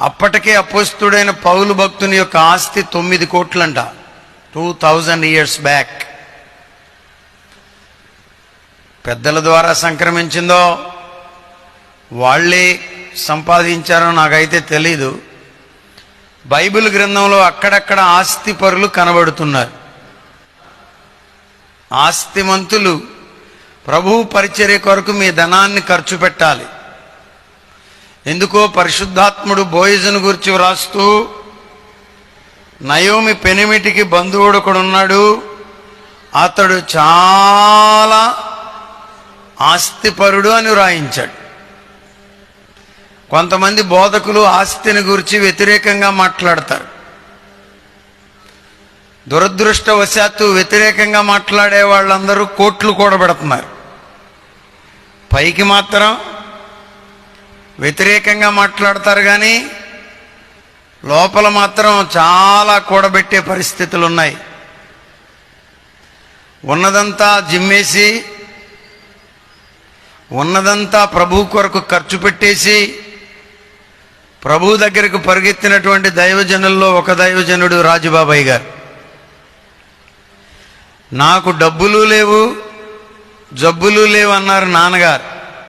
అప్పటికే అపోస్తుడైన పౌలు భక్తుని యొక్క ఆస్తి 9 కోట్లంట. 2000 years బ్యాక్. పెద్దల ద్వారా సంక్రమించిందో వాళ్ళే సంపాదించారో నాకైతే తెలీదు. బైబిల్ గ్రంథంలో అక్కడక్కడ ఆస్తి పరులు కనబడుతున్నారు. ఆస్తిమంతులు ప్రభువు పరిచర్య కొరకు మీ ధనాన్ని ఖర్చు పెట్టాలి. ఎందుకో పరిశుద్ధాత్ముడు బోయజును గురించి వ్రాస్తూ, నయోమి పెనిమిటికి బంధువుడు ఒకడున్నాడు, అతడు చాలా ఆస్తిపరుడు అని వ్రాయించాడు. కొంతమంది బోధకులు ఆస్తిని గురించి వ్యతిరేకంగా మాట్లాడతారు. దురదృష్టవశాత్తు వ్యతిరేకంగా మాట్లాడే వాళ్ళందరూ కోట్లు కూడబెడుతున్నారు. పైకి మాత్రం వ్యతిరేకంగా మాట్లాడతారు, కానీ లోపల మాత్రం చాలా కూడబెట్టే పరిస్థితులు ఉన్నాయి. ఉన్నదంతా జిమ్మేసి, ఉన్నదంతా ప్రభు కొరకు ఖర్చు పెట్టేసి, ప్రభు దగ్గరకు పరిగెత్తినటువంటి దైవజనుల్లో ఒక దైవజనుడు రాజుబాబాయ్ గారు. నాకు డబ్బులు లేవు, జబ్బులు లేవు అన్నారు నాన్నగారు.